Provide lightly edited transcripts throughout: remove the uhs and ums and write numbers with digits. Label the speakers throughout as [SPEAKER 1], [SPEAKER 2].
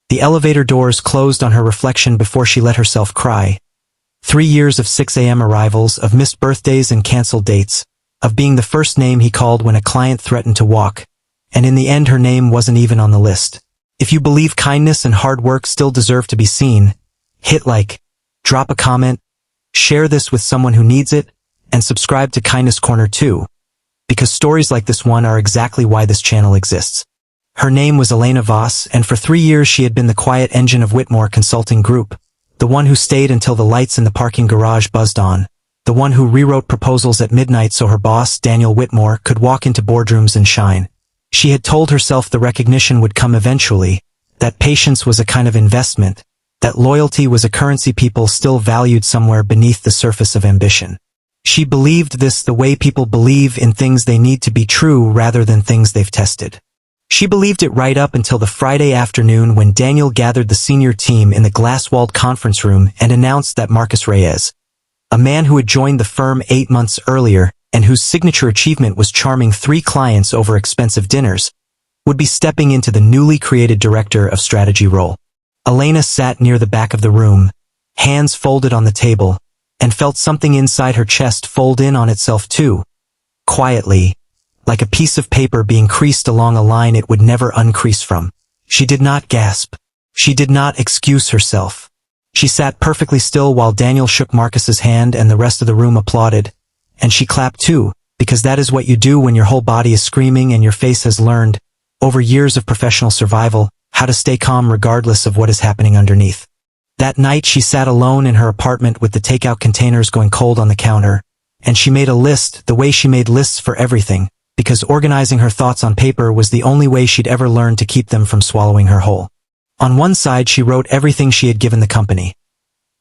[SPEAKER 1] The elevator doors closed on her reflection before she let herself cry. 3 years of 6 a.m. arrivals, of missed birthdays and canceled dates, of being the first name he called when a client threatened to walk, and in the end her name wasn't even on the list. If you believe kindness and hard work still deserve to be seen, hit like, drop a comment, share this with someone who needs it, and subscribe to Kindness Corner too, because stories like this one are exactly why this channel exists. Her name was Elena Voss, and for 3 years she had been the quiet engine of Whitmore Consulting Group, the one who stayed until the lights in the parking garage buzzed on, the one who rewrote proposals at midnight so her boss, Daniel Whitmore, could walk into boardrooms and shine. She had told herself the recognition would come eventually, that patience was a kind of investment, that loyalty was a currency people still valued somewhere beneath the surface of ambition. She believed this the way people believe in things they need to be true rather than things they've tested. She believed it right up until the Friday afternoon when Daniel gathered the senior team in the glass-walled conference room and announced that Marcus Reyes, a man who had joined the firm 8 months earlier and whose signature achievement was charming 3 clients over expensive dinners, would be stepping into the newly created director of strategy role. Elena sat near the back of the room, hands folded on the table, and felt something inside her chest fold in on itself too, quietly, like a piece of paper being creased along a line it would never uncrease from. She did not gasp. She did not excuse herself. She sat perfectly still while Daniel shook Marcus's hand and the rest of the room applauded, and she clapped too, because that is what you do when your whole body is screaming and your face has learned, over years of professional survival, how to stay calm regardless of what is happening underneath. That night she sat alone in her apartment with the takeout containers going cold on the counter, and she made a list the way she made lists for everything, because organizing her thoughts on paper was the only way she'd ever learned to keep them from swallowing her whole. On one side she wrote everything she had given the company.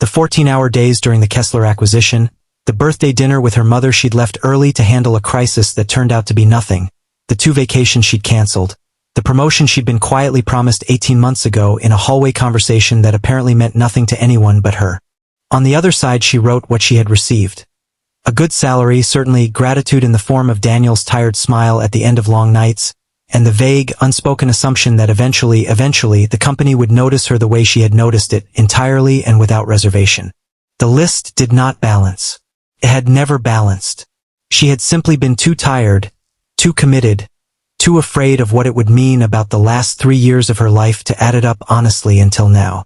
[SPEAKER 1] The 14-hour days during the Kessler acquisition, the birthday dinner with her mother she'd left early to handle a crisis that turned out to be nothing, the 2 vacations she'd canceled, the promotion she'd been quietly promised 18 months ago in a hallway conversation that apparently meant nothing to anyone but her. On the other side she wrote what she had received. A good salary, certainly gratitude in the form of Daniel's tired smile at the end of long nights, and the vague, unspoken assumption that eventually the company would notice her the way she had noticed it, entirely and without reservation. The list did not balance. It had never balanced. She had simply been too tired, too committed, too afraid of what it would mean about the last 3 years of her life to add it up honestly until now.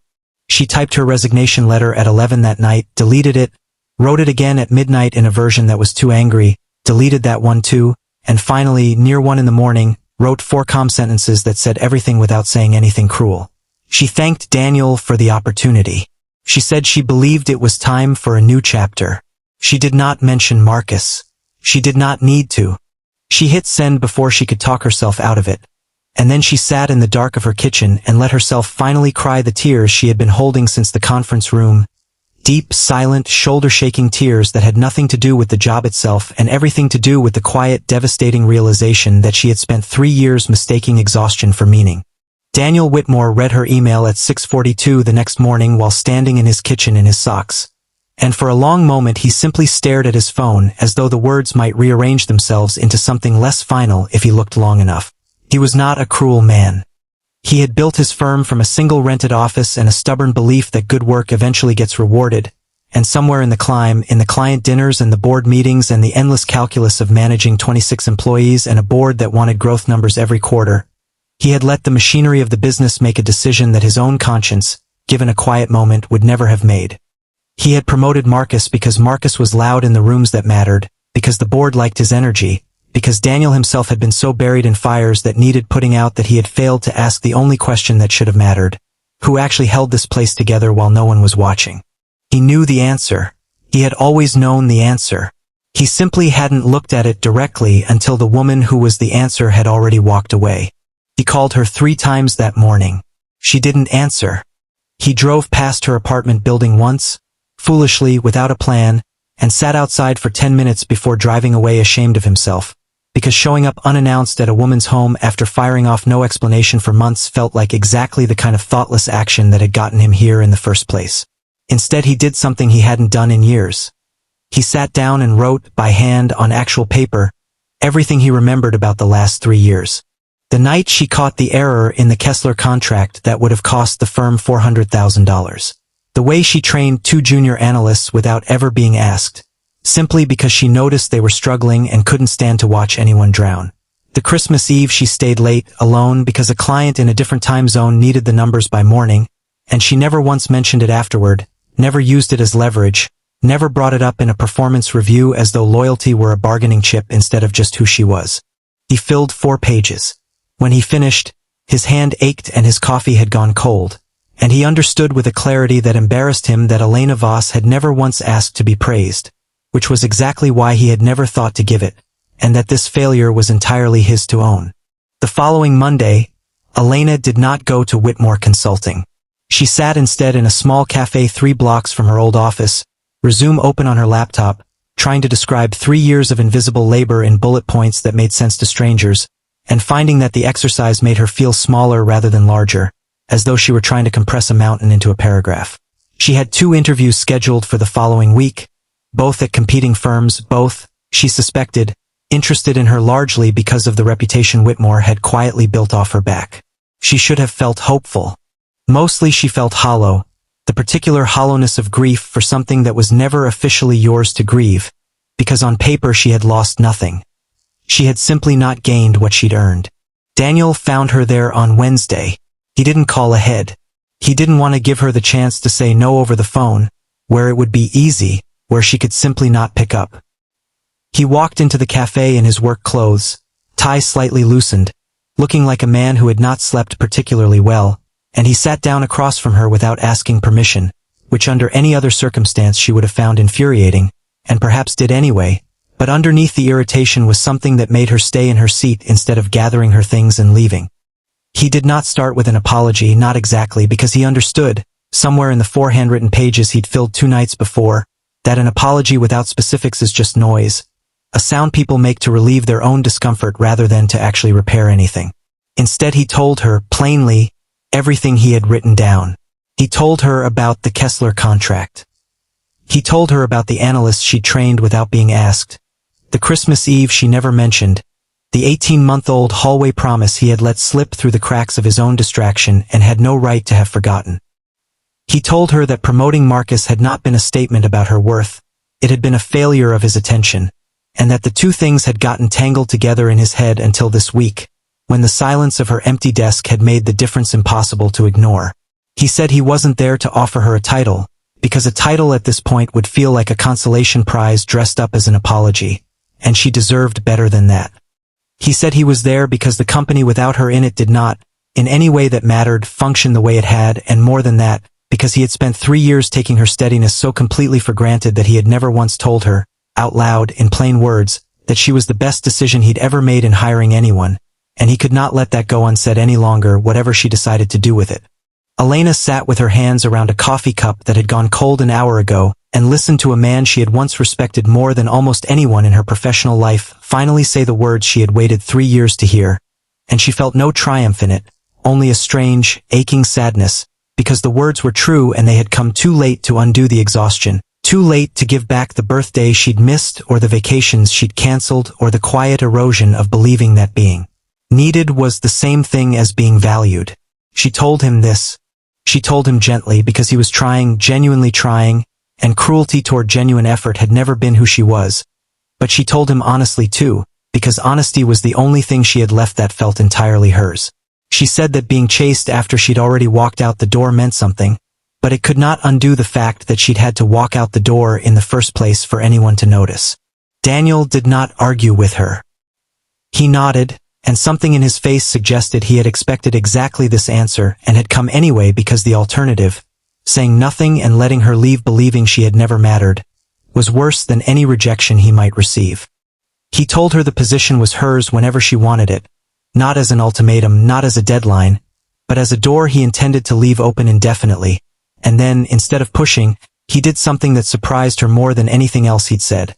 [SPEAKER 1] She typed her resignation letter at 11 that night, deleted it, wrote it again at midnight in a version that was too angry, deleted that one too, and finally, near 1 in the morning, wrote 4 calm sentences that said everything without saying anything cruel. She thanked Daniel for the opportunity. She said she believed it was time for a new chapter. She did not mention Marcus. She did not need to. She hit send before she could talk herself out of it. And then she sat in the dark of her kitchen and let herself finally cry the tears she had been holding since the conference room. Deep, silent, shoulder-shaking tears that had nothing to do with the job itself and everything to do with the quiet, devastating realization that she had spent 3 years mistaking exhaustion for meaning. Daniel Whitmore read her email at 6:42 the next morning while standing in his kitchen in his socks. And for a long moment he simply stared at his phone as though the words might rearrange themselves into something less final if he looked long enough. He was not a cruel man. He had built his firm from a single rented office and a stubborn belief that good work eventually gets rewarded, and somewhere in the client dinners and the board meetings and the endless calculus of managing 26 employees and a board that wanted growth numbers every quarter, he had let the machinery of the business make a decision that his own conscience, given a quiet moment, would never have made. He had promoted Marcus because Marcus was loud in the rooms that mattered, because the board liked his energy, because Daniel himself had been so buried in fires that needed putting out that he had failed to ask the only question that should have mattered: who actually held this place together while no one was watching? He knew the answer. He had always known the answer. He simply hadn't looked at it directly until the woman who was the answer had already walked away. He called her 3 times that morning. She didn't answer. He drove past her apartment building once, foolishly, without a plan, and sat outside for 10 minutes before driving away ashamed of himself, because showing up unannounced at a woman's home after firing off no explanation for months felt like exactly the kind of thoughtless action that had gotten him here in the first place. Instead he did something he hadn't done in years. He sat down and wrote, by hand on actual paper, everything he remembered about the last 3 years. The night she caught the error in the Kessler contract that would have cost the firm $400,000. The way she trained 2 junior analysts without ever being asked, simply because she noticed they were struggling and couldn't stand to watch anyone drown. The Christmas Eve she stayed late, alone, because a client in a different time zone needed the numbers by morning, and she never once mentioned it afterward, never used it as leverage, never brought it up in a performance review as though loyalty were a bargaining chip instead of just who she was. He filled 4 pages. When he finished, his hand ached and his coffee had gone cold, and he understood with a clarity that embarrassed him that Elena Voss had never once asked to be praised, which was exactly why he had never thought to give it, and that this failure was entirely his to own. The following Monday, Elena did not go to Whitmore Consulting. She sat instead in a small cafe 3 blocks from her old office, resume open on her laptop, trying to describe 3 years of invisible labor in bullet points that made sense to strangers, and finding that the exercise made her feel smaller rather than larger, as though she were trying to compress a mountain into a paragraph. She had 2 interviews scheduled for the following week, both at competing firms, both, she suspected, interested in her largely because of the reputation Whitmore had quietly built off her back. She should have felt hopeful. Mostly she felt hollow, the particular hollowness of grief for something that was never officially yours to grieve, because on paper she had lost nothing. She had simply not gained what she'd earned. Daniel found her there on Wednesday. He didn't call ahead. He didn't want to give her the chance to say no over the phone, where it would be easy, where she could simply not pick up. He walked into the cafe in his work clothes, tie slightly loosened, looking like a man who had not slept particularly well, and he sat down across from her without asking permission, which under any other circumstance she would have found infuriating, and perhaps did anyway, but underneath the irritation was something that made her stay in her seat instead of gathering her things and leaving. He did not start with an apology, not exactly, because he understood, somewhere in the 4 handwritten pages he'd filled 2 nights before, that an apology without specifics is just noise, a sound people make to relieve their own discomfort rather than to actually repair anything. Instead he told her, plainly, everything he had written down. He told her about the Kessler contract. He told her about the analysts she'd trained without being asked, the Christmas Eve she never mentioned, the 18-month-old hallway promise he had let slip through the cracks of his own distraction and had no right to have forgotten. He told her that promoting Marcus had not been a statement about her worth, it had been a failure of his attention, and that the 2 things had gotten tangled together in his head until this week, when the silence of her empty desk had made the difference impossible to ignore. He said he wasn't there to offer her a title, because a title at this point would feel like a consolation prize dressed up as an apology, and she deserved better than that. He said he was there because the company without her in it did not, in any way that mattered, function the way it had, and more than that, because he had spent 3 years taking her steadiness so completely for granted that he had never once told her, out loud, in plain words, that she was the best decision he'd ever made in hiring anyone, and he could not let that go unsaid any longer, whatever she decided to do with it. Elena sat with her hands around a coffee cup that had gone cold an hour ago, and listened to a man she had once respected more than almost anyone in her professional life finally say the words she had waited 3 years to hear, and she felt no triumph in it, only a strange, aching sadness, because the words were true and they had come too late to undo the exhaustion, too late to give back the birthday she'd missed or the vacations she'd canceled or the quiet erosion of believing that being needed was the same thing as being valued. She told him this. She told him gently because he was trying, genuinely trying, and cruelty toward genuine effort had never been who she was. But she told him honestly too, because honesty was the only thing she had left that felt entirely hers. She said that being chased after she'd already walked out the door meant something, but it could not undo the fact that she'd had to walk out the door in the first place for anyone to notice. Daniel did not argue with her. He nodded, and something in his face suggested he had expected exactly this answer and had come anyway because the alternative, saying nothing and letting her leave believing she had never mattered, was worse than any rejection he might receive. He told her the position was hers whenever she wanted it, not as an ultimatum, not as a deadline, but as a door he intended to leave open indefinitely, and then, instead of pushing, he did something that surprised her more than anything else he'd said.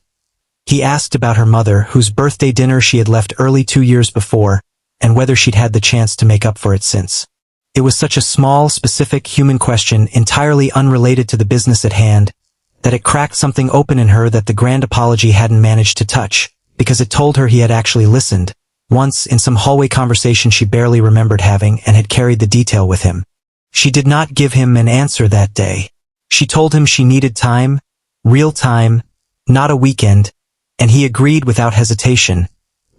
[SPEAKER 1] He asked about her mother, whose birthday dinner she had left early 2 years before, and whether she'd had the chance to make up for it since. It was such a small, specific human question, entirely unrelated to the business at hand, that it cracked something open in her that the grand apology hadn't managed to touch, because it told her he had actually listened, once in some hallway conversation she barely remembered having and had carried the detail with him. She did not give him an answer that day. She told him she needed time, real time, not a weekend, and he agreed without hesitation,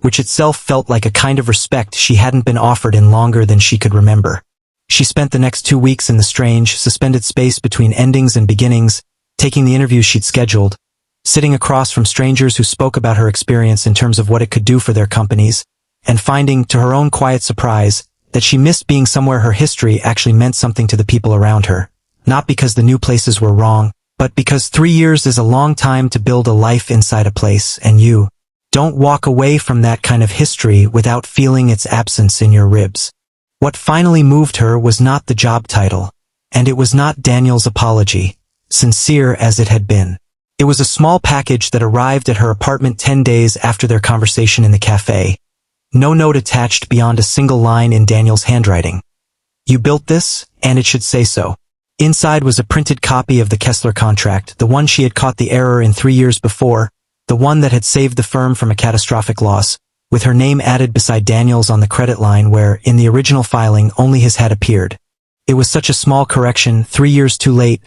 [SPEAKER 1] which itself felt like a kind of respect she hadn't been offered in longer than she could remember. She spent the next 2 weeks in the strange, suspended space between endings and beginnings, taking the interviews she'd scheduled, sitting across from strangers who spoke about her experience in terms of what it could do for their companies, and finding, to her own quiet surprise, that she missed being somewhere her history actually meant something to the people around her, not because the new places were wrong, but because 3 years is a long time to build a life inside a place, and you don't walk away from that kind of history without feeling its absence in your ribs. What finally moved her was not the job title, and it was not Daniel's apology, sincere as it had been. It was a small package that arrived at her apartment 10 days after their conversation in the cafe. No note attached beyond a single line in Daniel's handwriting. You built this, and it should say so. Inside was a printed copy of the Kessler contract, the one she had caught the error in 3 years before, the one that had saved the firm from a catastrophic loss, with her name added beside Daniel's on the credit line where, in the original filing, only his had appeared. It was such a small correction, 3 years too late,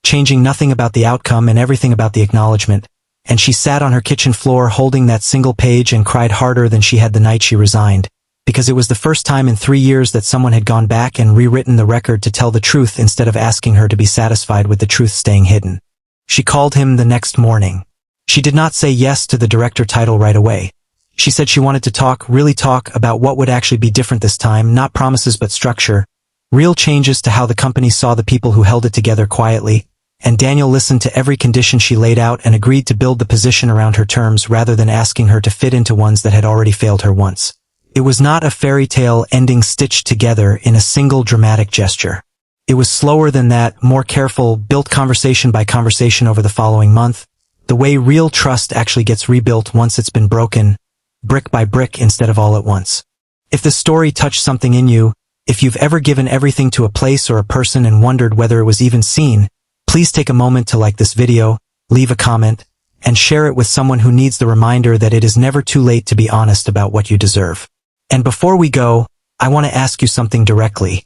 [SPEAKER 1] changing nothing about the outcome and everything about the acknowledgement, and she sat on her kitchen floor holding that single page and cried harder than she had the night she resigned, because it was the first time in 3 years that someone had gone back and rewritten the record to tell the truth instead of asking her to be satisfied with the truth staying hidden. She called him the next morning. She did not say yes to the director title right away. She said she wanted to talk, really talk, about what would actually be different this time, not promises but structure, real changes to how the company saw the people who held it together quietly, and Daniel listened to every condition she laid out and agreed to build the position around her terms rather than asking her to fit into ones that had already failed her once. It was not a fairy tale ending stitched together in a single dramatic gesture. It was slower than that, more careful, built conversation by conversation over the following month, the way real trust actually gets rebuilt once it's been broken, brick by brick instead of all at once. If the story touched something in you, if you've ever given everything to a place or a person and wondered whether it was even seen, please take a moment to like this video, leave a comment, and share it with someone who needs the reminder that it is never too late to be honest about what you deserve. And before we go, I want to ask you something directly.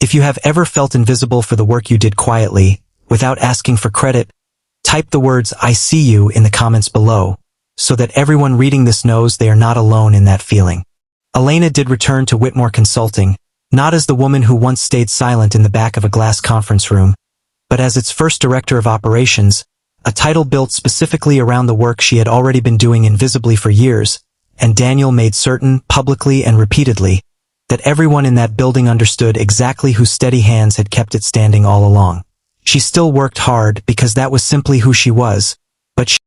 [SPEAKER 1] If you have ever felt invisible for the work you did quietly, without asking for credit, type the words "I see you" in the comments below, so that everyone reading this knows they are not alone in that feeling. Elena did return to Whitmore Consulting, not as the woman who once stayed silent in the back of a glass conference room, but as its first director of operations, a title built specifically around the work she had already been doing invisibly for years, and Daniel made certain, publicly and repeatedly, that everyone in that building understood exactly whose steady hands had kept it standing all along. She still worked hard because that was simply who she was, but she